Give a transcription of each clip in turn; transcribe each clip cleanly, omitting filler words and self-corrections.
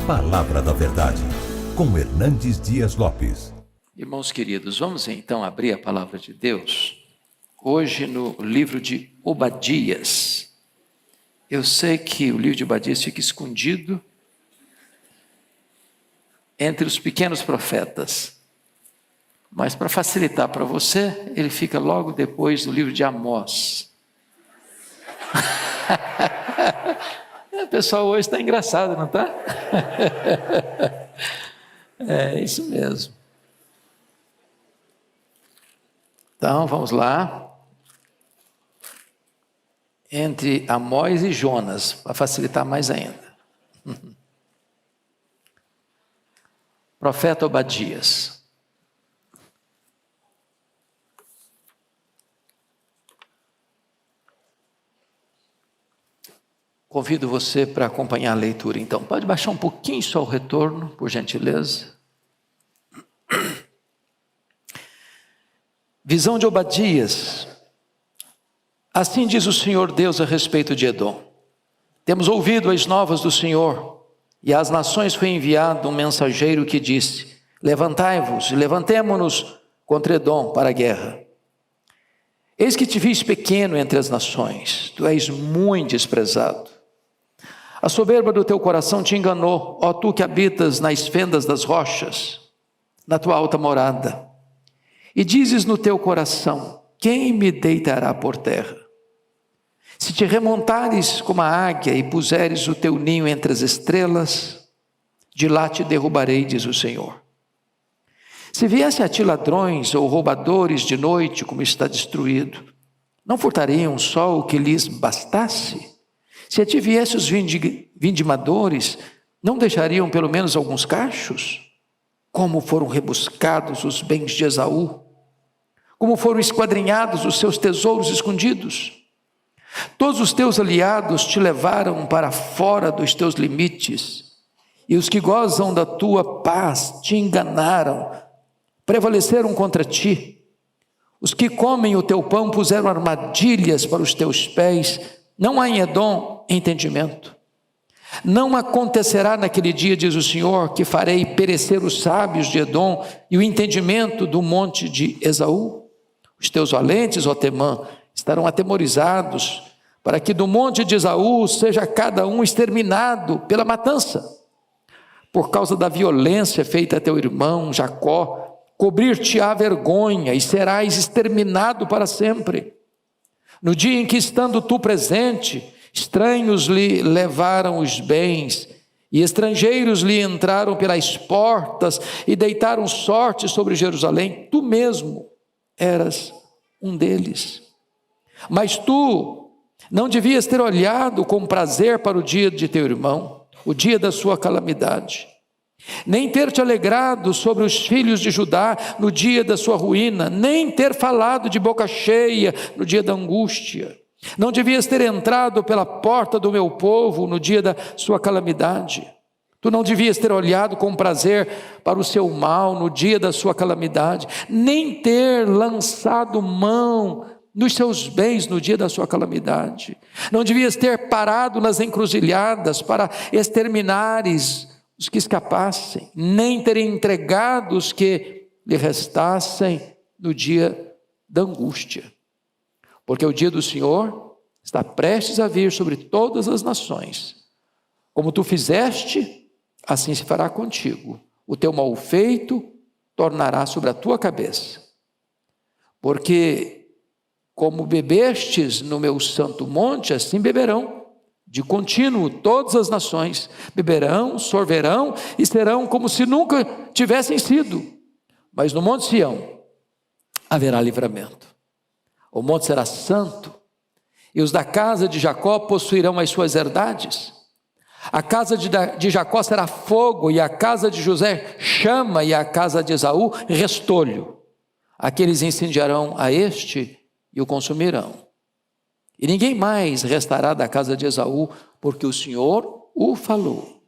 Palavra da Verdade, com Hernandes Dias Lopes. Irmãos queridos, vamos então abrir a palavra de Deus, hoje no livro de Obadias. Eu sei que o livro de Obadias fica escondido entre os pequenos profetas, mas para facilitar para você, ele fica logo depois do livro de Amós. O pessoal hoje está engraçado, não está? É isso mesmo. Então, vamos lá. Entre Amós e Jonas, para facilitar mais ainda. Profeta Obadias. Convido você para acompanhar a leitura, então. Pode baixar um pouquinho só o retorno, por gentileza. Visão de Obadias. Assim diz o Senhor Deus a respeito de Edom. Temos ouvido as novas do Senhor, e às nações foi enviado um mensageiro que disse: levantai-vos e levantemo-nos contra Edom para a guerra. Eis que te fiz pequeno entre as nações, tu és muito desprezado. A soberba do teu coração te enganou, ó tu que habitas nas fendas das rochas, na tua alta morada. E dizes no teu coração: quem me deitará por terra? Se te remontares como a águia e puseres o teu ninho entre as estrelas, de lá te derrubarei, diz o Senhor. Se viesse a ti ladrões ou roubadores de noite, como está destruído, não furtariam só o que lhes bastasse? Se a ti viessem os vindimadores, não deixariam pelo menos alguns cachos? Como foram rebuscados os bens de Esaú? Como foram esquadrinhados os seus tesouros escondidos? Todos os teus aliados te levaram para fora dos teus limites, e os que gozam da tua paz te enganaram, prevaleceram contra ti. Os que comem o teu pão puseram armadilhas para os teus pés. Não há em Edom entendimento. Não acontecerá naquele dia, diz o Senhor, que farei perecer os sábios de Edom e o entendimento do monte de Esaú. Os teus valentes, ó Temã, estarão atemorizados, para que do monte de Esaú seja cada um exterminado pela matança. Por causa da violência feita a teu irmão Jacó, cobrir-te-á vergonha e serás exterminado para sempre. No dia em que, estando tu presente, estranhos lhe levaram os bens, e estrangeiros lhe entraram pelas portas e deitaram sorte sobre Jerusalém, tu mesmo eras um deles. Mas tu não devias ter olhado com prazer para o dia de teu irmão, o dia da sua calamidade, nem ter te alegrado sobre os filhos de Judá no dia da sua ruína, nem ter falado de boca cheia no dia da angústia. Não devias ter entrado pela porta do meu povo no dia da sua calamidade. Tu não devias ter olhado com prazer para o seu mal no dia da sua calamidade, nem ter lançado mão nos seus bens no dia da sua calamidade. Não devias ter parado nas encruzilhadas para exterminares os que escapassem, nem ter entregado os que lhe restassem no dia da angústia. Porque o dia do Senhor está prestes a vir sobre todas as nações. Como tu fizeste, assim se fará contigo. O teu mal feito tornará sobre a tua cabeça. Porque como bebestes no meu santo monte, assim beberão. De contínuo todas as nações beberão, sorverão e serão como se nunca tivessem sido. Mas no monte Sião haverá livramento. O monte será santo, e os da casa de Jacó possuirão as suas herdades. A casa de Jacó será fogo, e a casa de José chama, e a casa de Esaú restolho. Aqueles incendiarão a este e o consumirão. E ninguém mais restará da casa de Esaú, porque o Senhor o falou.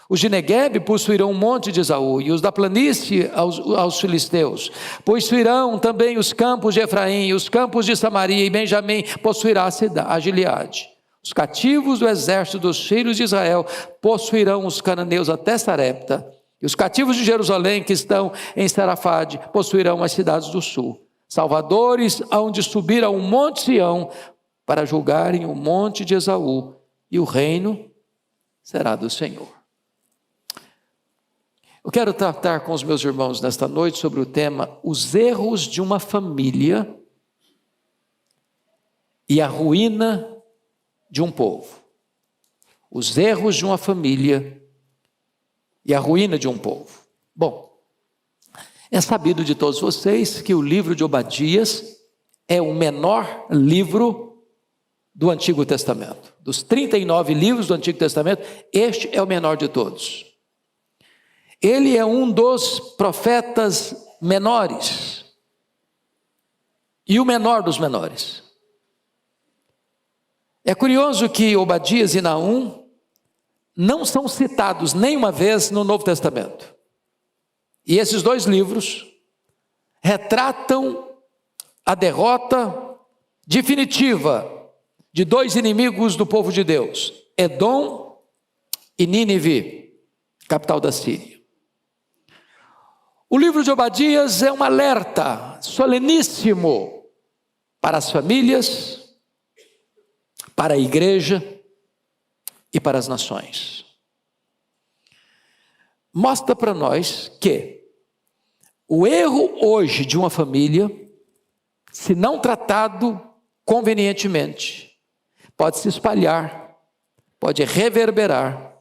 Os de Neguebe possuirão o monte de Esaú, e os da planície aos filisteus. Possuirão também os campos de Efraim, os campos de Samaria, e Benjamim possuirá a Gileade. Os cativos do exército dos filhos de Israel possuirão os cananeus até Sarepta, e os cativos de Jerusalém que estão em Sarafade possuirão as cidades do sul. Salvadores hão de subir ao monte Sião para julgarem o monte de Esaú, e o reino será do Senhor. Eu quero tratar com os meus irmãos nesta noite sobre o tema os erros de uma família e a ruína de um povo. Os erros de uma família e a ruína de um povo. Bom, é sabido de todos vocês que o livro de Obadias é o menor livro do Antigo Testamento. Dos 39 livros do Antigo Testamento, este é o menor de todos. Ele é um dos profetas menores e o menor dos menores. É curioso que Obadias e Naum não são citados nenhuma vez no Novo Testamento. E esses dois livros retratam a derrota definitiva de dois inimigos do povo de Deus, Edom e Nínive, capital da Síria. O livro de Obadias é um alerta soleníssimo para as famílias, para a igreja e para as nações. Mostra para nós que o erro hoje de uma família, se não tratado convenientemente, pode se espalhar, pode reverberar,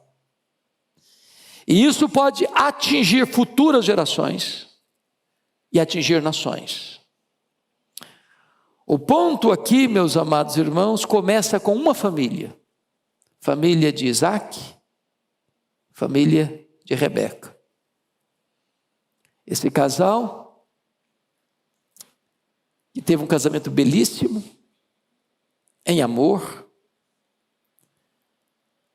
e isso pode atingir futuras gerações e atingir nações. O ponto aqui, meus amados irmãos, começa com uma família. Família de Isaac, família de Rebeca. Esse casal, que teve um casamento belíssimo, em amor.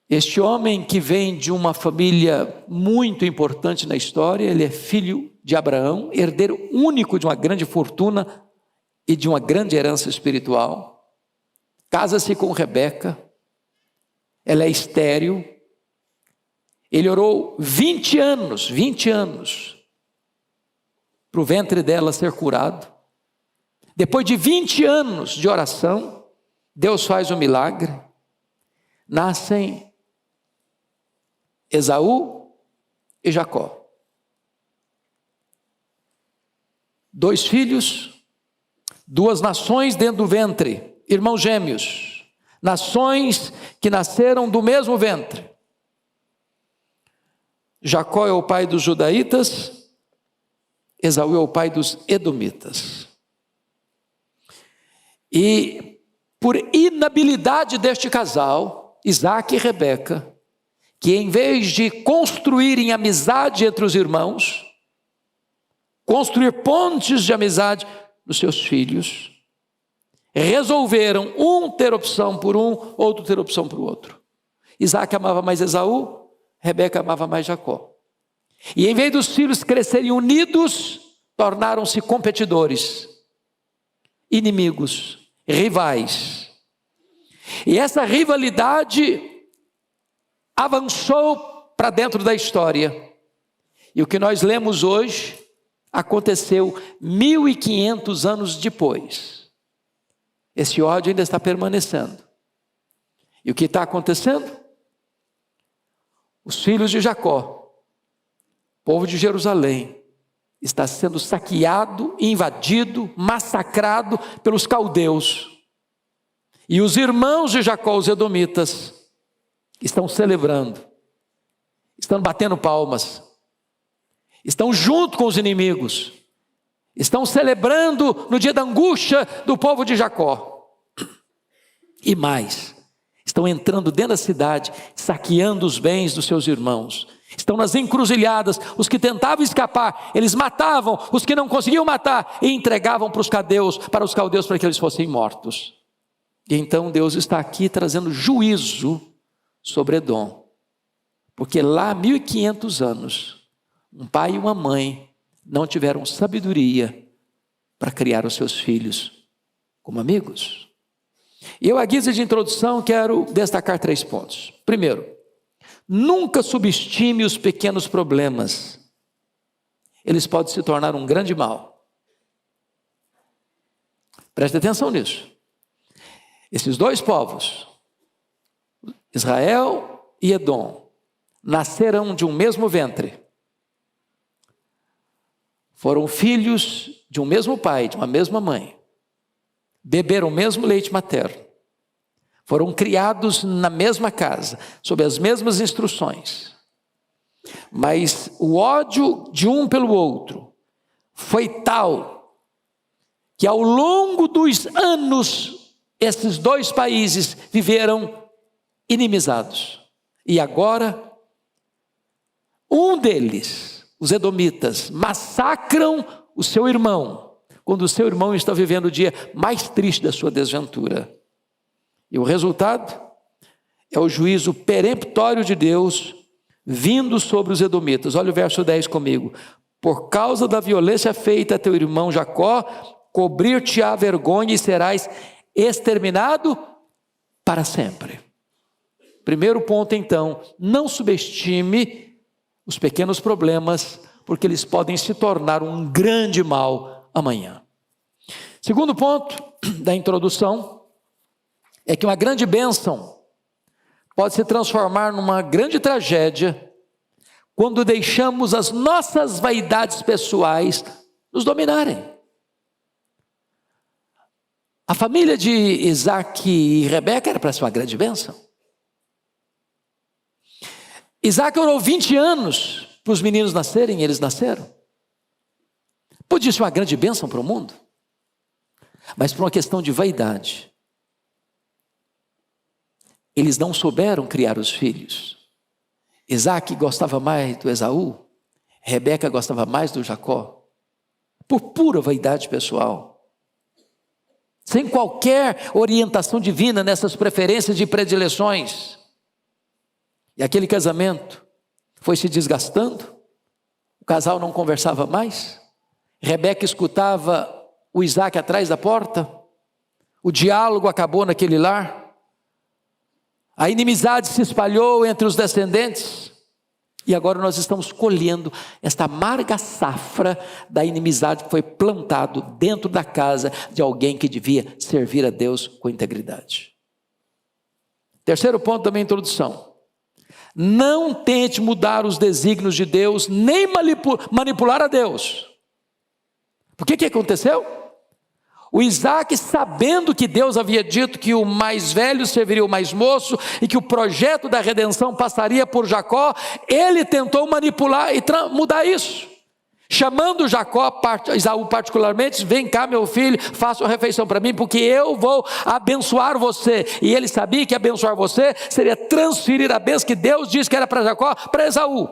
Este homem que vem de uma família muito importante na história, ele é filho de Abraão, herdeiro único de uma grande fortuna e de uma grande herança espiritual. Casa-se com Rebeca, ela é estéril. Ele orou 20 anos, para o ventre dela ser curado. Depois de 20 anos de oração, Deus faz um milagre. Nascem Esaú e Jacó. 2 filhos, 2 nações dentro do ventre, irmãos gêmeos, nações que nasceram do mesmo ventre. Jacó é o pai dos judaítas, Esaú é o pai dos edomitas. E por inabilidade deste casal, Isaac e Rebeca, que em vez de construírem amizade entre os irmãos, construir pontes de amizade nos seus filhos, resolveram um ter opção por um, outro ter opção por outro. Isaac amava mais Esaú, Rebeca amava mais Jacó. E em vez dos filhos crescerem unidos, tornaram-se competidores, inimigos, rivais. E essa rivalidade avançou para dentro da história. E o que nós lemos hoje aconteceu 1500 anos depois. Esse ódio ainda está permanecendo. E o que está acontecendo? Os filhos de Jacó, povo de Jerusalém, está sendo saqueado, invadido, massacrado pelos caldeus. E os irmãos de Jacó, os edomitas, estão celebrando, estão batendo palmas, estão junto com os inimigos, estão celebrando no dia da angústia do povo de Jacó. E mais, estão entrando dentro da cidade, saqueando os bens dos seus irmãos. Estão nas encruzilhadas, os que tentavam escapar, eles matavam, os que não conseguiam matar, e entregavam para os caldeus para que eles fossem mortos. E então Deus está aqui trazendo juízo sobre Edom, porque lá há 1500 anos, um pai e uma mãe não tiveram sabedoria para criar os seus filhos como amigos. E eu, à guisa de introdução, quero destacar 3 pontos. Primeiro, nunca subestime os pequenos problemas. Eles podem se tornar um grande mal. Preste atenção nisso. Esses 2 povos, Israel e Edom, nasceram de um mesmo ventre. Foram filhos de um mesmo pai, de uma mesma mãe. Beberam o mesmo leite materno. Foram criados na mesma casa, sob as mesmas instruções. Mas o ódio de um pelo outro foi tal que ao longo dos anos, esses 2 países viveram inimizados. E agora, um deles, os edomitas, massacram o seu irmão, quando o seu irmão está vivendo o dia mais triste da sua desventura. E o resultado é o juízo peremptório de Deus vindo sobre os edomitas. Olha o verso 10 comigo. Por causa da violência feita a teu irmão Jacó, cobrir-te-á vergonha e serás exterminado para sempre. Primeiro ponto, então, não subestime os pequenos problemas, porque eles podem se tornar um grande mal amanhã. Segundo ponto da introdução é que uma grande bênção pode se transformar numa grande tragédia quando deixamos as nossas vaidades pessoais nos dominarem. A família de Isaac e Rebeca era para ser uma grande bênção. Isaac orou 20 anos para os meninos nascerem, e eles nasceram. Podia ser uma grande bênção para o mundo, mas por uma questão de vaidade, eles não souberam criar os filhos. Isaac gostava mais do Esaú, Rebeca gostava mais do Jacó, por pura vaidade pessoal, sem qualquer orientação divina nessas preferências e predileções. E aquele casamento foi se desgastando, o casal não conversava mais, Rebeca escutava o Isaac atrás da porta, o diálogo acabou naquele lar, a inimizade se espalhou entre os descendentes, e agora nós estamos colhendo esta amarga safra da inimizade que foi plantado dentro da casa de alguém que devia servir a Deus com integridade. Terceiro ponto da minha introdução. Não tente mudar os desígnios de Deus, nem manipular a Deus. Por que aconteceu? O Isaac, sabendo que Deus havia dito que o mais velho serviria o mais moço e que o projeto da redenção passaria por Jacó, ele tentou manipular e mudar isso. Chamando Jacó, Esaú particularmente, vem cá meu filho, faça uma refeição para mim, porque eu vou abençoar você. E ele sabia que abençoar você seria transferir a bênção que Deus disse que era para Jacó, para Esaú.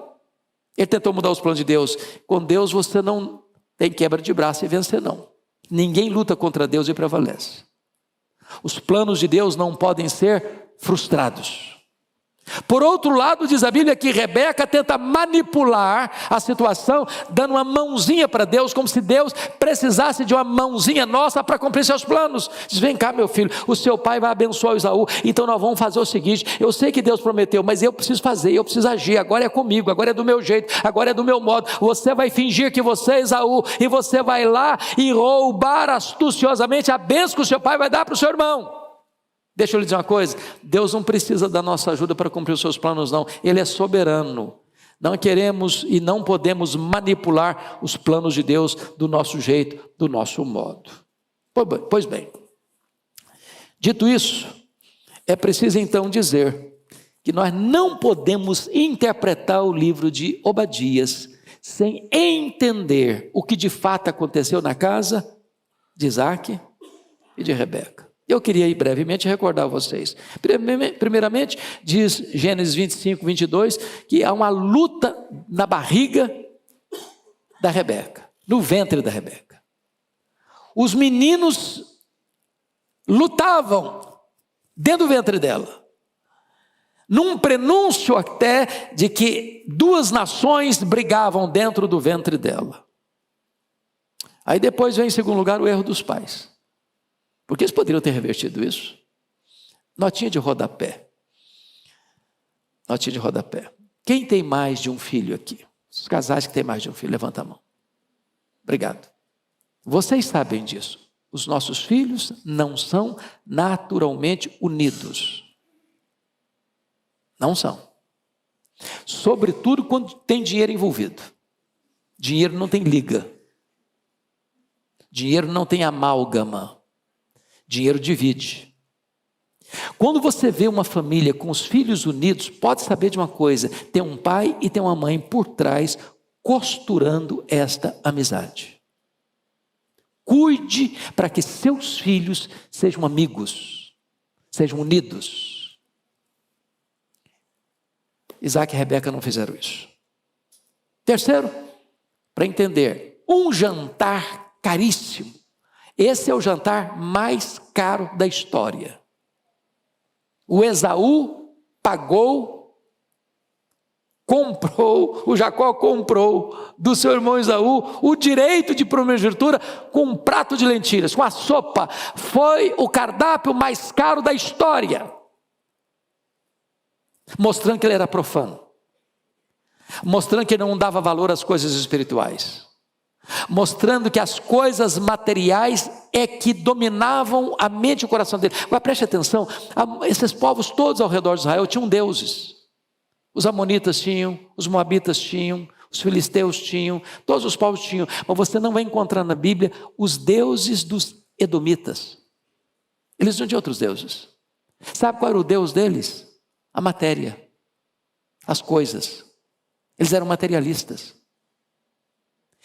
Ele tentou mudar os planos de Deus. Com Deus você não tem quebra de braço e vencer não. Ninguém luta contra Deus e prevalece. Os planos de Deus não podem ser frustrados. Por outro lado, diz a Bíblia que Rebeca tenta manipular a situação, dando uma mãozinha para Deus, como se Deus precisasse de uma mãozinha nossa para cumprir seus planos. Diz, vem cá meu filho, o seu pai vai abençoar o Esaú, então nós vamos fazer o seguinte, eu sei que Deus prometeu, mas eu preciso fazer, eu preciso agir, agora é comigo, agora é do meu jeito, agora é do meu modo, você vai fingir que você é Esaú, e você vai lá e roubar astuciosamente a bênção que o seu pai vai dar para o seu irmão. Deixa eu lhe dizer uma coisa, Deus não precisa da nossa ajuda para cumprir os seus planos não, Ele é soberano. Não queremos e não podemos manipular os planos de Deus do nosso jeito, do nosso modo. Pois bem, dito isso, é preciso então dizer que nós não podemos interpretar o livro de Obadias sem entender o que de fato aconteceu na casa de Isaac e de Rebeca. Eu queria aí brevemente recordar a vocês. Primeiramente, diz Gênesis 25, 22, que há uma luta na barriga da Rebeca, no ventre da Rebeca. Os meninos lutavam dentro do ventre dela, num prenúncio até de que 2 nações brigavam dentro do ventre dela. Aí depois vem em segundo lugar o erro dos pais. Porque eles poderiam ter revertido isso. Notinha de rodapé. Notinha de rodapé. Quem tem mais de um filho aqui? Os casais que têm mais de um filho, levanta a mão. Obrigado. Vocês sabem disso. Os nossos filhos não são naturalmente unidos. Não são. Sobretudo quando tem dinheiro envolvido. Dinheiro não tem liga. Dinheiro não tem amálgama. Dinheiro divide. Quando você vê uma família com os filhos unidos, pode saber de uma coisa: tem um pai e tem uma mãe por trás costurando esta amizade. Cuide para que seus filhos sejam amigos, sejam unidos. Isaac e Rebeca não fizeram isso. Terceiro, para entender, um jantar caríssimo. Esse é o jantar mais caro da história. O Esaú o Jacó comprou do seu irmão Esaú o direito de primogenitura com um prato de lentilhas, com a sopa. Foi o cardápio mais caro da história. Mostrando que ele era profano. Mostrando que ele não dava valor às coisas espirituais. Mostrando que as coisas materiais é que dominavam a mente e o coração dele. Agora preste atenção, esses povos todos ao redor de Israel tinham deuses. Os amonitas tinham, os moabitas tinham, os filisteus tinham, todos os povos tinham. Mas você não vai encontrar na Bíblia os deuses dos edomitas. Eles não tinham outros deuses. Sabe qual era o deus deles? A matéria, as coisas. Eles eram materialistas.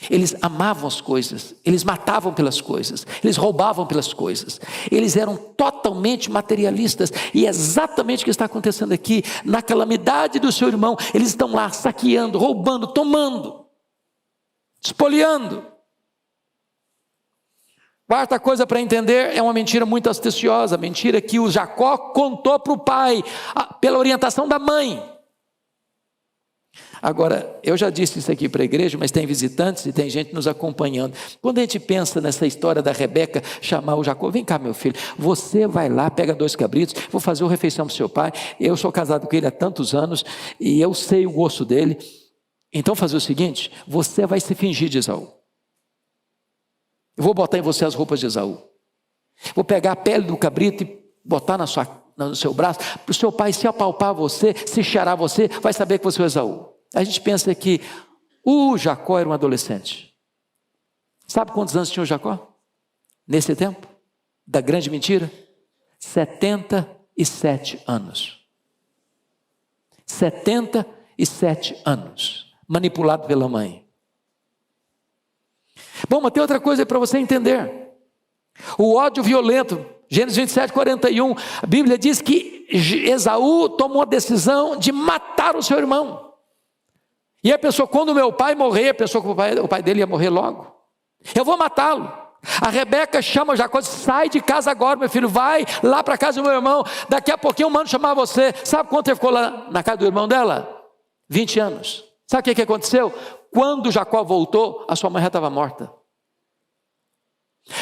Eles amavam as coisas, eles matavam pelas coisas, eles roubavam pelas coisas, eles eram totalmente materialistas. E é exatamente o que está acontecendo aqui. Na calamidade do seu irmão, eles estão lá saqueando, roubando, tomando, espoliando. Quarta coisa para entender, é uma mentira muito astuciosa, a mentira que o Jacó contou para o pai, pela orientação da mãe. Agora, eu já disse isso aqui para a igreja, mas tem visitantes e tem gente nos acompanhando. Quando a gente pensa nessa história da Rebeca chamar o Jacó: vem cá, meu filho, você vai lá, pega 2 cabritos, vou fazer uma refeição para o seu pai, eu sou casado com ele há tantos anos, e eu sei o gosto dele, então fazer o seguinte, você vai se fingir de Esaú. Eu vou botar em você as roupas de Esaú, vou pegar a pele do cabrito e botar no seu braço, para o seu pai se apalpar você, se cheirar você, vai saber que você é Esaú. A gente pensa que o Jacó era um adolescente. Sabe quantos anos tinha o Jacó? Nesse tempo, da grande mentira? 77 anos. 77 anos. Manipulado pela mãe. Bom, mas tem outra coisa para você entender. O ódio violento. Gênesis 27, 41. A Bíblia diz que Esaú tomou a decisão de matar o seu irmão. E a pessoa, quando o meu pai morrer, pensou que o pai dele ia morrer logo. Eu vou matá-lo. A Rebeca chama Jacó, sai de casa agora, meu filho, vai lá para a casa do meu irmão. Daqui a pouquinho eu mando chamar você. Sabe quanto ele ficou lá na casa do irmão dela? 20 anos. Sabe o que aconteceu? Quando Jacó voltou, a sua mãe já estava morta.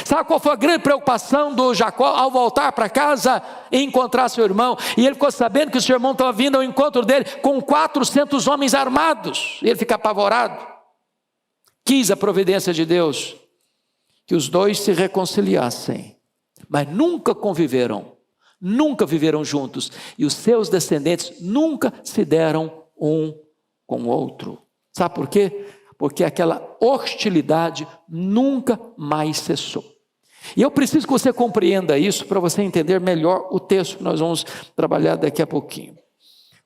Sabe qual foi a grande preocupação do Jacó ao voltar para casa e encontrar seu irmão? E ele ficou sabendo que o seu irmão estava vindo ao encontro dele com 400 homens armados. E ele fica apavorado. Quis a providência de Deus que os dois se reconciliassem, mas nunca conviveram, nunca viveram juntos, e os seus descendentes nunca se deram um com o outro. Sabe por quê? Porque aquela hostilidade nunca mais cessou. E eu preciso que você compreenda isso para você entender melhor o texto que nós vamos trabalhar daqui a pouquinho.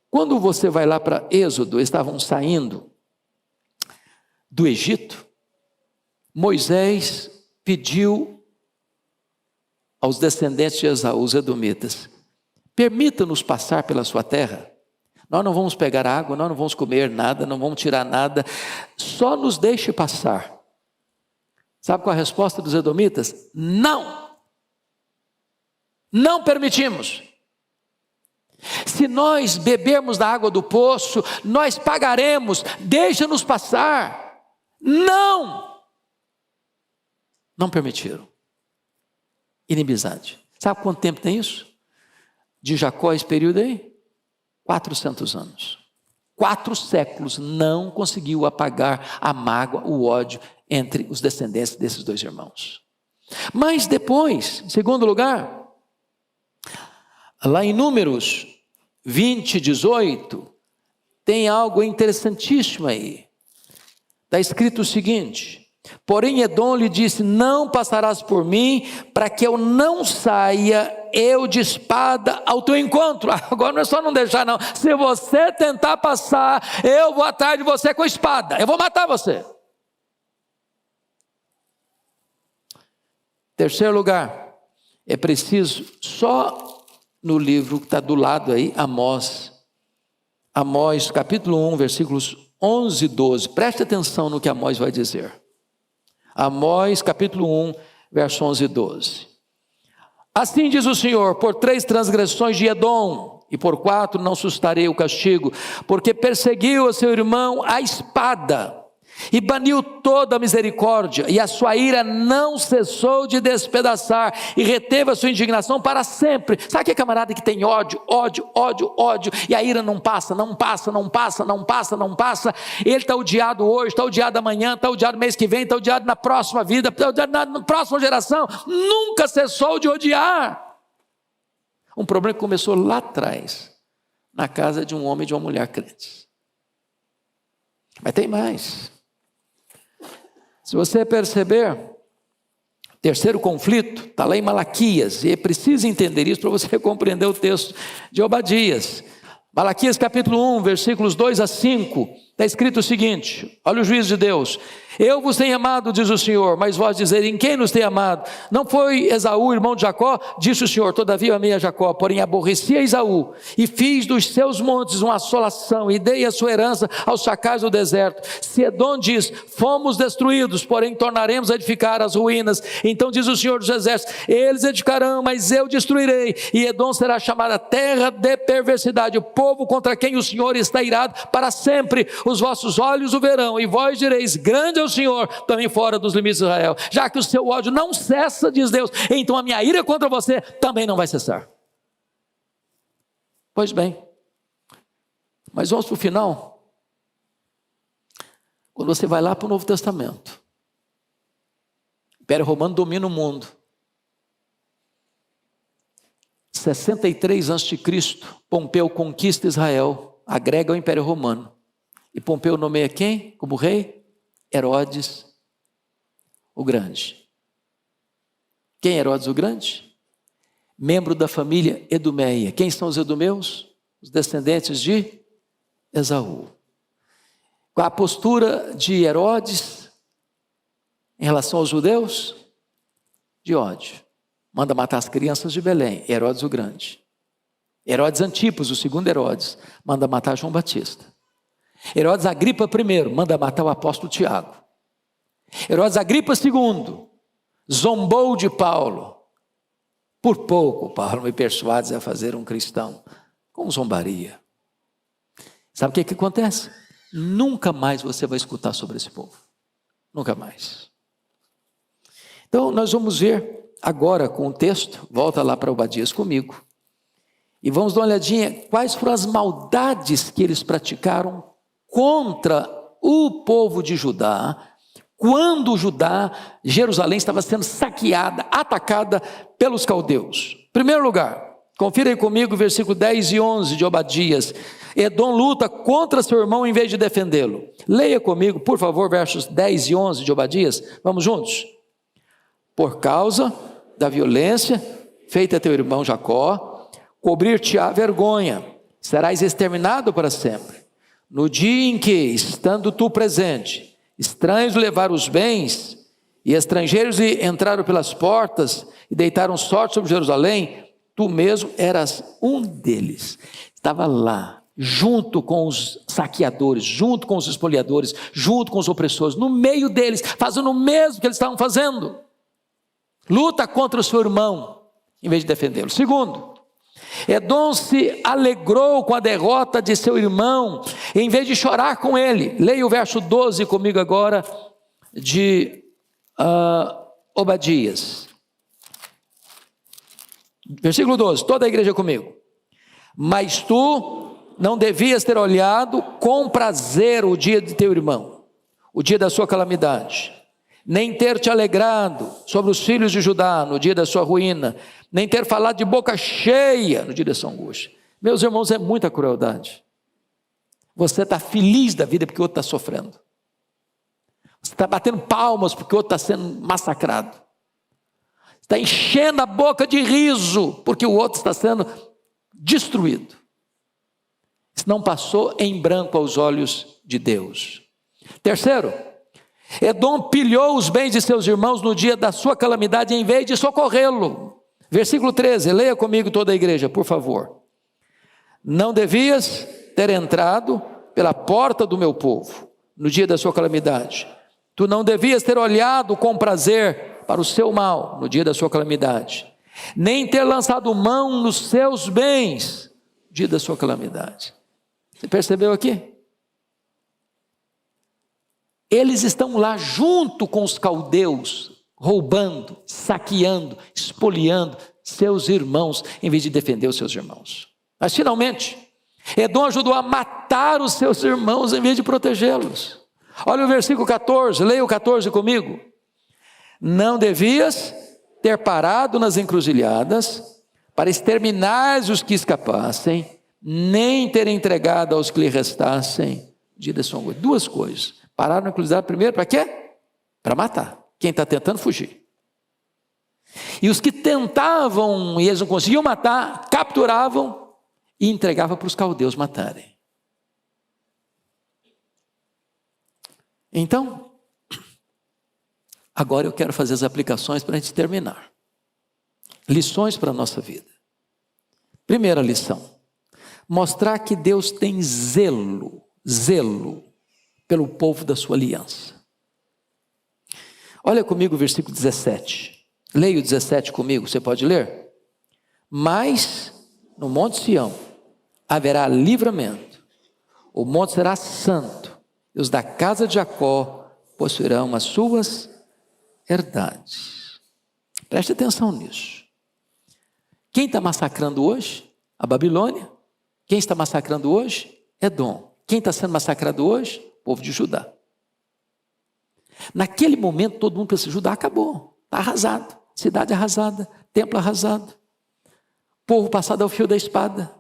Quando você vai lá para Êxodo, eles estavam saindo do Egito, Moisés pediu aos descendentes de Esaú, os edomitas: permita-nos passar pela sua terra. Nós não vamos pegar água, nós não vamos comer nada, não vamos tirar nada, só nos deixe passar. Sabe qual a resposta dos edomitas? Não! Não permitimos. Se nós bebermos da água do poço, nós pagaremos, deixa-nos passar. Não! Não permitiram. Inimizade. Sabe quanto tempo tem isso? de Jacó esse período aí? 400 anos. 4 séculos não conseguiu apagar a mágoa, o ódio entre os descendentes desses 2 irmãos. Mas depois, em segundo lugar, lá em Números 20, 18, tem algo interessantíssimo aí. Está escrito o seguinte: porém Edom lhe disse, não passarás por mim, para que eu não saia eu de espada ao teu encontro. Agora não é só não deixar não, se você tentar passar, eu vou atrás de você com a espada, eu vou matar você. Terceiro lugar, é preciso, só no livro que está do lado aí, Amós capítulo 1, versículos 11 e 12, preste atenção no que Amós vai dizer. Amós capítulo 1, verso 11 e 12. Assim diz o Senhor, por 3 transgressões de Edom, e por 4 não sustarei o castigo, porque perseguiu a seu irmão a espada, e baniu toda a misericórdia, e a sua ira não cessou de despedaçar, e reteve a sua indignação para sempre. Sabe aquele camarada que tem ódio, e a ira não passa, ele está odiado hoje, está odiado amanhã, está odiado mês que vem, está odiado na próxima vida, está odiado na próxima geração, nunca cessou de odiar. Um problema que começou lá atrás, na casa de um homem e de uma mulher crentes. Mas tem mais. Se você perceber, o terceiro conflito está lá em Malaquias, e é preciso entender isso para você compreender o texto de Obadias. Malaquias capítulo 1, versículos 2 a 5, está escrito o seguinte: olha o juízo de Deus. Eu vos tenho amado, diz o Senhor, mas vós dizeis, em quem nos tem amado? Não foi Esaú, irmão de Jacó? Disse o Senhor, todavia amei a Jacó, porém aborreci a Esaú, e fiz dos seus montes uma assolação, e dei a sua herança aos chacais do deserto. Se Edom diz, fomos destruídos, porém tornaremos a edificar as ruínas, então diz o Senhor dos exércitos, eles edificarão, mas eu destruirei, e Edom será chamada terra de perversidade, o povo contra quem o Senhor está irado para sempre. Os vossos olhos o verão, e vós direis, grande é o Senhor, também fora dos limites de Israel. Já que o seu ódio não cessa, diz Deus, então a minha ira contra você também não vai cessar. Pois bem, mas vamos para o final. Quando você vai lá para o Novo Testamento, o Império Romano domina o mundo. 63 a.C., Pompeu conquista Israel, agrega ao Império Romano. E Pompeu nomeia quem como rei? Herodes o Grande. Quem é Herodes o Grande? Membro da família Edomeia. Quem são os edomeus? Os descendentes de Esaú. Qual a postura de Herodes em relação aos judeus? De ódio. Manda matar as crianças de Belém. Herodes o Grande. Herodes Antipas, o segundo Herodes, manda matar João Batista. Herodes Agripa I manda matar o apóstolo Tiago. Herodes Agripa II zombou de Paulo. Por pouco Paulo me persuades a fazer um cristão. Com zombaria. Sabe o que acontece? Nunca mais você vai escutar sobre esse povo. Nunca mais. Então nós vamos ver agora com o texto, volta lá para Obadias comigo, e vamos dar uma olhadinha quais foram as maldades que eles praticaram contra o povo de Judá, quando Jerusalém estava sendo saqueada, atacada pelos caldeus. Em primeiro lugar, confira aí comigo o versículo 10 e 11 de Obadias. Edom luta contra seu irmão em vez de defendê-lo. Leia comigo, por favor, versos 10 e 11 de Obadias. Vamos juntos? Por causa da violência feita a teu irmão Jacó, cobrir-te-á vergonha, serás exterminado para sempre. No dia em que, estando tu presente, estranhos levaram os bens, e estrangeiros entraram pelas portas, e deitaram sorte sobre Jerusalém, tu mesmo eras um deles. Estava lá, junto com os saqueadores, junto com os espoliadores, junto com os opressores, no meio deles, fazendo o mesmo que eles estavam fazendo. Luta contra o seu irmão, em vez de defendê-lo. Segundo, Edom se alegrou com a derrota de seu irmão, em vez de chorar com ele. Leia o verso 12 comigo agora, de Obadias. Versículo 12, toda a igreja comigo. Mas tu não devias ter olhado com prazer o dia de teu irmão, o dia da sua calamidade, nem ter te alegrado sobre os filhos de Judá no dia da sua ruína, nem ter falado de boca cheia no dia da sua angústia. Meus irmãos, é muita crueldade. Você está feliz da vida porque o outro está sofrendo. Você está batendo palmas porque o outro está sendo massacrado. Você está enchendo a boca de riso porque o outro está sendo destruído. Isso não passou em branco aos olhos de Deus. Terceiro, Edom pilhou os bens de seus irmãos no dia da sua calamidade em vez de socorrê-lo. Versículo 13, leia comigo toda a igreja, por favor. Não devias ter entrado pela porta do meu povo no dia da sua calamidade. Tu não devias ter olhado com prazer para o seu mal no dia da sua calamidade, nem ter lançado mão nos seus bens no dia da sua calamidade. Você percebeu aqui? Eles estão lá junto com os caldeus, roubando, saqueando, espoliando seus irmãos, em vez de defender os seus irmãos. Mas finalmente, Edom ajudou a matar os seus irmãos em vez de protegê-los. Olha o versículo 14, leia o 14 comigo. Não devias ter parado nas encruzilhadas para exterminar os que escapassem, nem ter entregado aos que lhe restassem. Duas coisas. Pararam na encruzilhada primeiro para quê? Para matar quem está tentando fugir. E os que tentavam e eles não conseguiam matar, capturavam e entregavam para os caldeus matarem. Então, agora eu quero fazer as aplicações para a gente terminar. Lições para a nossa vida. Primeira lição: mostrar que Deus tem zelo pelo povo da sua aliança. Olha comigo o versículo 17. Leia o 17 comigo, você pode ler? Mas no monte Sião haverá livramento, o monte será santo, e os da casa de Jacó possuirão as suas herdades. Preste atenção nisso. Quem está massacrando hoje? A Babilônia. Quem está massacrando hoje? Edom. Quem está sendo massacrado hoje? O povo de Judá. Naquele momento todo mundo pensa, Judá acabou, está arrasado, cidade arrasada, templo arrasado, povo passado ao fio da espada,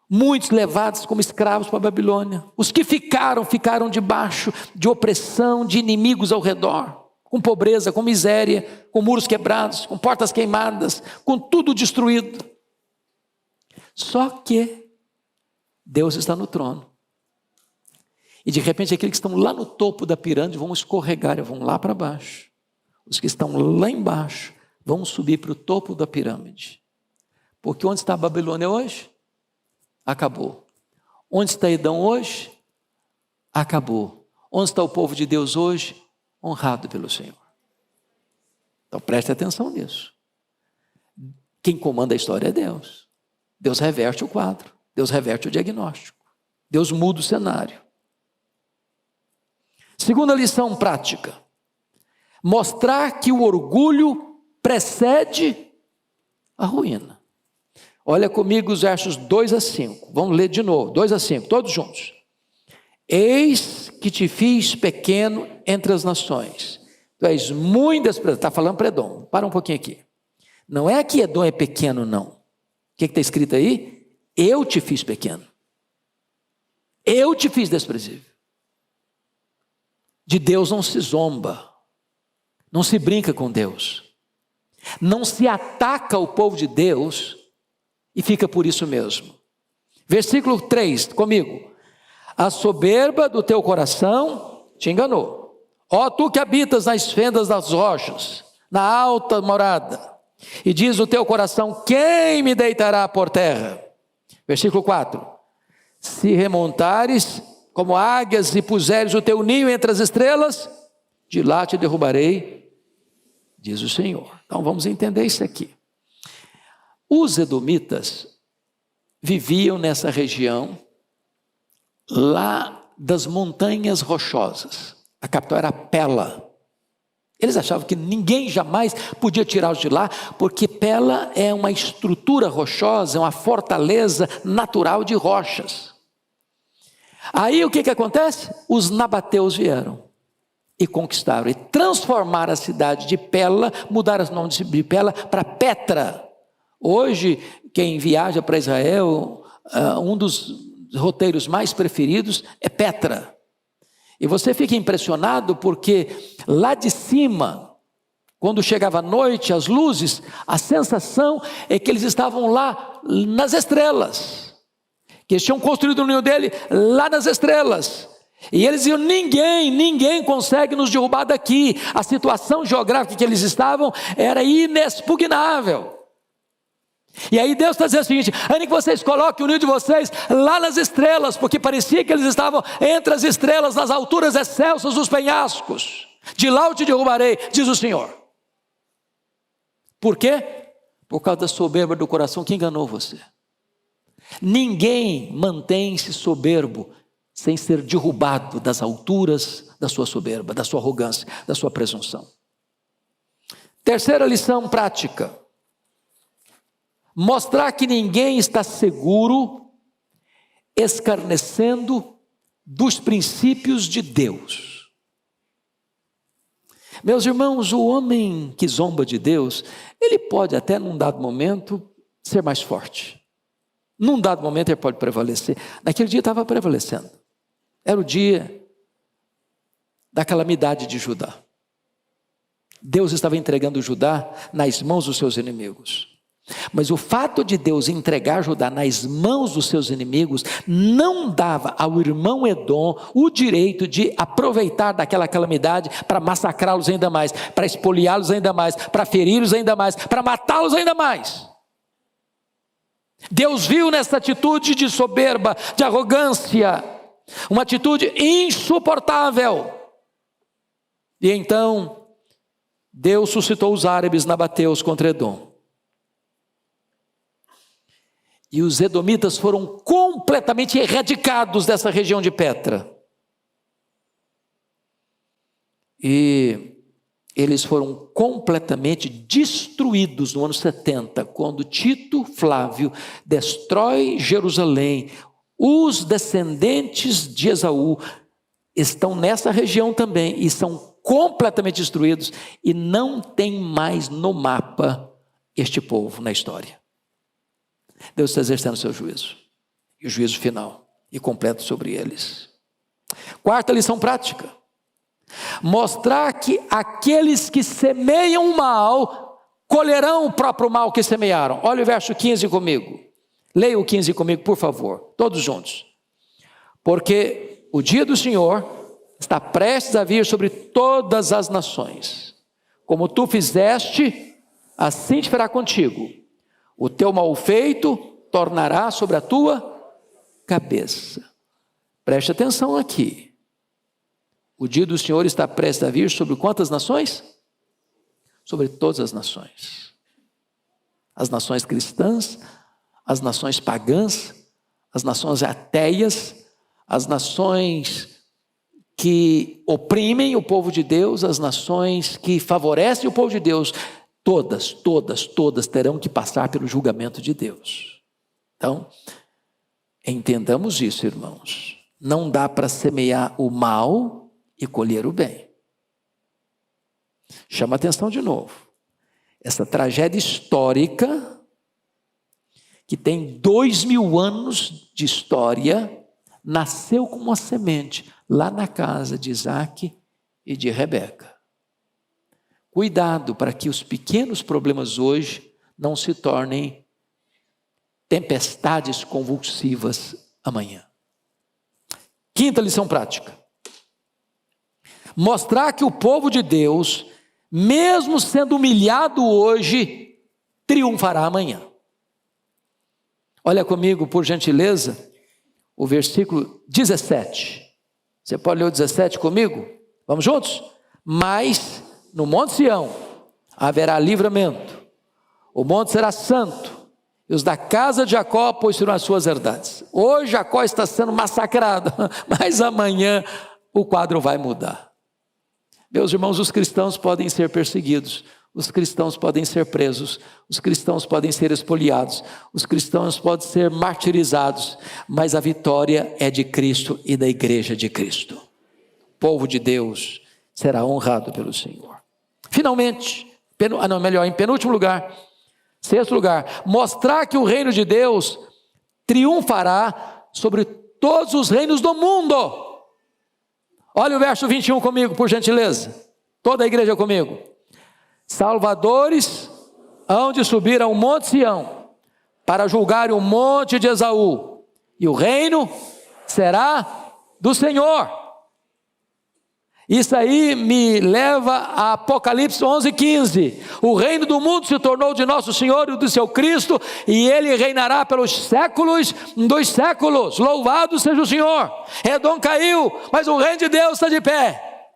muitos levados como escravos para a Babilônia. Os que ficaram debaixo de opressão, de inimigos ao redor, com pobreza, com miséria, com muros quebrados, com portas queimadas, com tudo destruído. Só que Deus está no trono. E de repente aqueles que estão lá no topo da pirâmide vão escorregar e vão lá para baixo. Os que estão lá embaixo vão subir para o topo da pirâmide. Porque onde está a Babilônia hoje? Acabou. Onde está Edom hoje? Acabou. Onde está o povo de Deus hoje? Honrado pelo Senhor. Então preste atenção nisso. Quem comanda a história é Deus. Deus reverte o quadro. Deus reverte o diagnóstico. Deus muda o cenário. Segunda lição prática: mostrar que o orgulho precede a ruína. Olha comigo os versos 2 a 5. Vamos ler de novo, 2 a 5, todos juntos. Eis que te fiz pequeno entre as nações. Tu és muito desprezado. Está falando para Edom. Para um pouquinho aqui. Não é que Edom é pequeno, não. O que está escrito aí? Eu te fiz pequeno. Eu te fiz desprezível. De Deus não se zomba, não se brinca com Deus, não se ataca o povo de Deus e fica por isso mesmo. Versículo 3, comigo. A soberba do teu coração te enganou. Ó tu que habitas nas fendas das rochas, na alta morada, e diz o teu coração, quem me deitará por terra? Versículo 4. Se remontares como águias e puseres o teu ninho entre as estrelas, de lá te derrubarei, diz o Senhor. Então vamos entender isso aqui. Os edomitas viviam nessa região, lá das montanhas rochosas. A capital era Pela. Eles achavam que ninguém jamais podia tirá-los de lá, porque Pela é uma estrutura rochosa, é uma fortaleza natural de rochas. Aí o que acontece? Os nabateus vieram e conquistaram, e transformaram a cidade de Pela, mudaram o nome de Pela para Petra. Hoje, quem viaja para Israel, um dos roteiros mais preferidos é Petra. E você fica impressionado porque lá de cima, quando chegava a noite, as luzes, a sensação é que eles estavam lá nas estrelas. Que eles tinham construído o ninho dele lá nas estrelas. E eles diziam, ninguém consegue nos derrubar daqui. A situação geográfica que eles estavam era inexpugnável. E aí Deus está dizendo o seguinte: ainda que vocês coloquem o ninho de vocês lá nas estrelas, porque parecia que eles estavam entre as estrelas, nas alturas excelsas dos penhascos, de lá eu te derrubarei, diz o Senhor. Por quê? Por causa da soberba do coração que enganou você. Ninguém mantém-se soberbo sem ser derrubado das alturas da sua soberba, da sua arrogância, da sua presunção. Terceira lição prática: mostrar que ninguém está seguro, escarnecendo dos princípios de Deus. Meus irmãos, o homem que zomba de Deus, ele pode até num dado momento ser mais forte. Num dado momento ele pode prevalecer. Naquele dia estava prevalecendo. Era o dia da calamidade de Judá. Deus estava entregando Judá nas mãos dos seus inimigos. Mas o fato de Deus entregar Judá nas mãos dos seus inimigos não dava ao irmão Edom o direito de aproveitar daquela calamidade para massacrá-los ainda mais, para espoliá-los ainda mais, para feri-los ainda mais, para matá-los ainda mais. Deus viu nessa atitude de soberba, de arrogância, uma atitude insuportável. E então Deus suscitou os árabes nabateus contra Edom. E os edomitas foram completamente erradicados dessa região de Petra. E eles foram completamente destruídos no ano 70, quando Tito Flávio destrói Jerusalém. Os descendentes de Esaú estão nessa região também e são completamente destruídos, e não tem mais no mapa este povo na história. Deus está exercendo o seu juízo, e o juízo final e completo sobre eles. Quarta lição prática: mostrar que aqueles que semeiam o mal colherão o próprio mal que semearam. Olha o verso 15 comigo. Leia o 15 comigo, por favor, todos juntos. Porque o dia do Senhor está prestes a vir sobre todas as nações. Como tu fizeste, assim te fará contigo. O teu mal feito tornará sobre a tua cabeça. Preste atenção aqui. O dia do Senhor está prestes a vir sobre quantas nações? Sobre todas as nações. As nações cristãs, as nações pagãs, as nações ateias, as nações que oprimem o povo de Deus, as nações que favorecem o povo de Deus. Todas terão que passar pelo julgamento de Deus. Então, entendamos isso, irmãos. Não dá para semear o mal e colher o bem. Chama atenção de novo. Essa tragédia histórica, que tem 2000 anos de história, nasceu como uma semente lá na casa de Isaac e de Rebeca. Cuidado para que os pequenos problemas hoje não se tornem tempestades convulsivas amanhã. Quinta lição prática: mostrar que o povo de Deus, mesmo sendo humilhado hoje, triunfará amanhã. Olha comigo, por gentileza, o versículo 17. Você pode ler o 17 comigo? Vamos juntos? Mas no Monte Sião haverá livramento, o monte será santo, e os da casa de Jacó possuirão as suas herdades. Hoje Jacó está sendo massacrado, mas amanhã o quadro vai mudar. Meus irmãos, os cristãos podem ser perseguidos, os cristãos podem ser presos, os cristãos podem ser expoliados, os cristãos podem ser martirizados, mas a vitória é de Cristo e da igreja de Cristo. O povo de Deus será honrado pelo Senhor. Finalmente, em penúltimo lugar, sexto lugar, mostrar que o reino de Deus triunfará sobre todos os reinos do mundo. Olha o verso 21 comigo, por gentileza. Toda a igreja comigo. Salvadores hão de subir ao monte Sião, para julgar o monte de Esaú, e o reino será do Senhor. Isso aí me leva a Apocalipse 11:15. O reino do mundo se tornou de nosso Senhor e do seu Cristo, e ele reinará pelos séculos dos séculos. Louvado seja o Senhor. Edom caiu, mas o reino de Deus está de pé.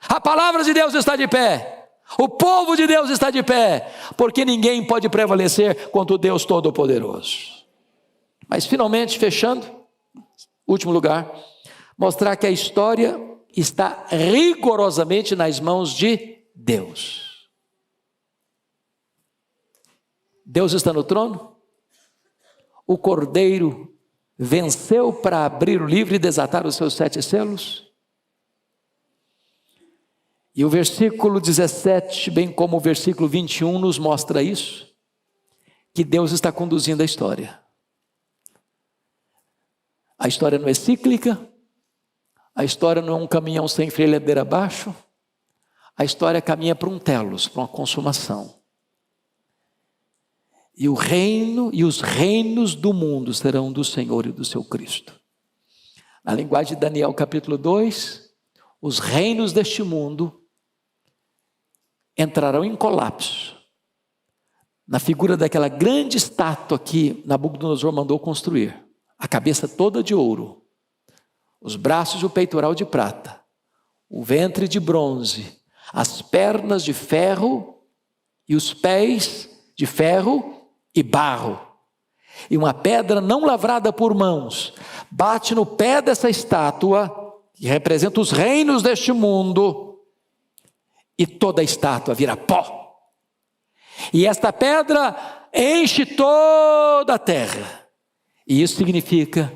A palavra de Deus está de pé. O povo de Deus está de pé, porque ninguém pode prevalecer contra o Deus Todo-Poderoso. Mas finalmente, fechando, último lugar, mostrar que a história está rigorosamente nas mãos de Deus. Deus está no trono. O Cordeiro venceu para abrir o livro e desatar os seus 7 selos. E o versículo 17, bem como o versículo 21, nos mostra isso, que Deus está conduzindo a história. A história não é cíclica. A história não é um caminhão sem freio ladeira abaixo. A história caminha para um telos, para uma consumação. E o reino e os reinos do mundo serão do Senhor e do seu Cristo. Na linguagem de Daniel capítulo 2, os reinos deste mundo entrarão em colapso. Na figura daquela grande estátua que Nabucodonosor mandou construir. A cabeça toda de ouro. Os braços e o peitoral de prata, o ventre de bronze, as pernas de ferro e os pés de ferro e barro. E uma pedra não lavrada por mãos bate no pé dessa estátua, que representa os reinos deste mundo, e toda a estátua vira pó. E esta pedra enche toda a terra. E isso significa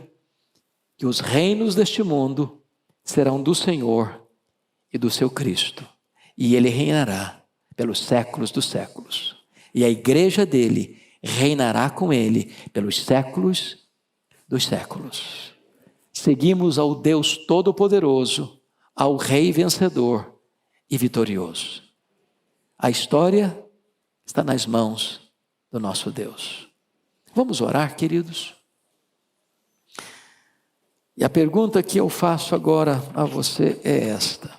que os reinos deste mundo serão do Senhor e do seu Cristo. E ele reinará pelos séculos dos séculos. E a igreja dele reinará com ele pelos séculos dos séculos. Seguimos ao Deus Todo-Poderoso, ao Rei vencedor e vitorioso. A história está nas mãos do nosso Deus. Vamos orar, queridos? E a pergunta que eu faço agora a você é esta: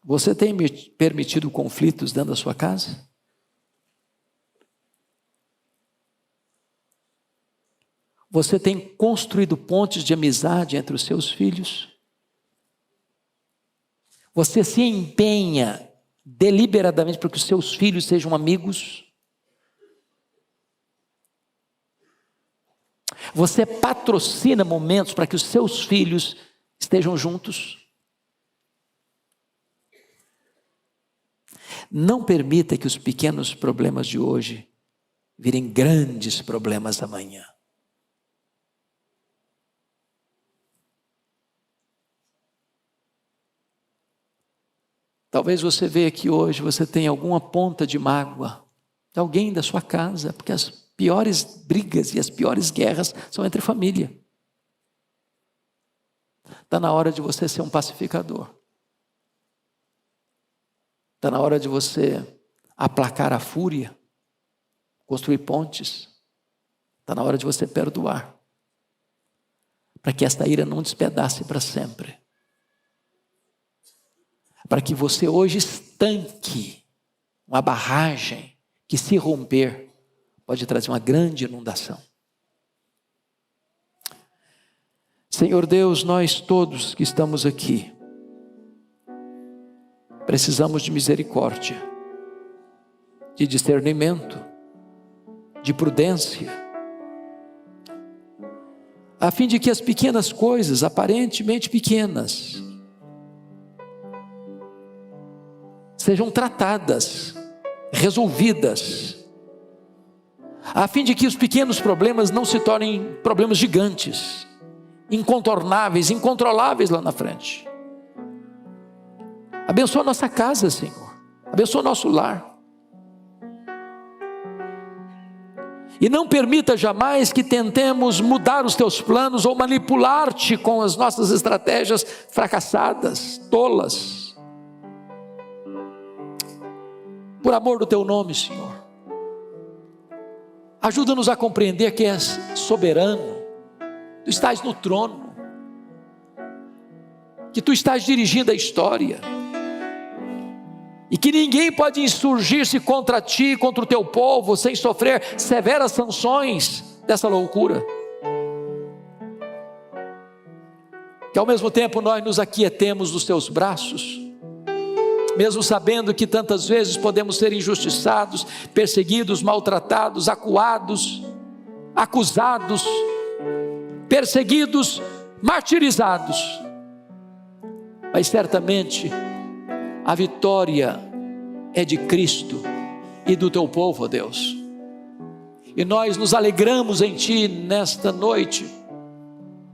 você tem permitido conflitos dentro da sua casa? Você tem construído pontes de amizade entre os seus filhos? Você se empenha deliberadamente para que os seus filhos sejam amigos? Você patrocina momentos para que os seus filhos estejam juntos? Não permita que os pequenos problemas de hoje virem grandes problemas amanhã. Talvez você veja aqui hoje, você tenha alguma ponta de mágoa de alguém da sua casa, porque as piores brigas e as piores guerras são entre família. Está na hora de você ser um pacificador. Está na hora de você aplacar a fúria, construir pontes. Está na hora de você perdoar, para que esta ira não despedace para sempre. Para que você hoje estanque uma barragem que, se romper, pode trazer uma grande inundação. Senhor Deus, nós todos que estamos aqui precisamos de misericórdia, de discernimento, de prudência, a fim de que as pequenas coisas, aparentemente pequenas, sejam tratadas, resolvidas, a fim de que os pequenos problemas não se tornem problemas gigantes, incontornáveis, incontroláveis lá na frente. Abençoa a nossa casa, Senhor. Abençoa o nosso lar. E não permita jamais que tentemos mudar os teus planos ou manipular-te com as nossas estratégias fracassadas, tolas. Por amor do teu nome, Senhor, ajuda-nos a compreender que és soberano, tu estás no trono, que tu estás dirigindo a história, e que ninguém pode insurgir-se contra ti, contra o teu povo, sem sofrer severas sanções dessa loucura. Que ao mesmo tempo nós nos aquietemos nos teus braços, mesmo sabendo que tantas vezes podemos ser injustiçados, perseguidos, maltratados, acuados, acusados, perseguidos, martirizados, mas certamente a vitória é de Cristo e do teu povo, ó Deus. E nós nos alegramos em ti nesta noite,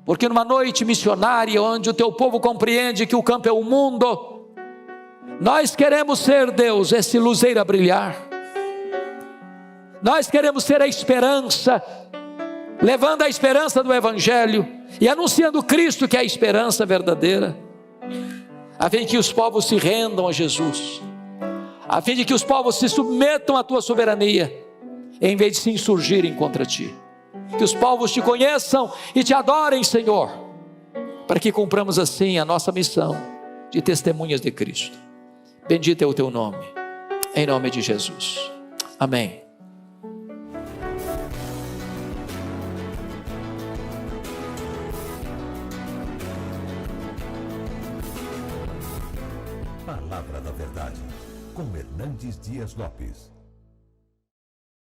porque numa noite missionária, onde o teu povo compreende que o campo é o mundo, nós queremos ser, Deus, esse luzeiro a brilhar. Nós queremos ser a esperança, levando a esperança do Evangelho e anunciando Cristo, que é a esperança verdadeira, a fim de que os povos se rendam a Jesus, a fim de que os povos se submetam à tua soberania, em vez de se insurgirem contra ti. Que os povos te conheçam e te adorem, Senhor, para que cumpramos assim a nossa missão de testemunhas de Cristo. Bendito é o teu nome, em nome de Jesus. Amém. Palavra da Verdade, com Hernandes Dias Lopes.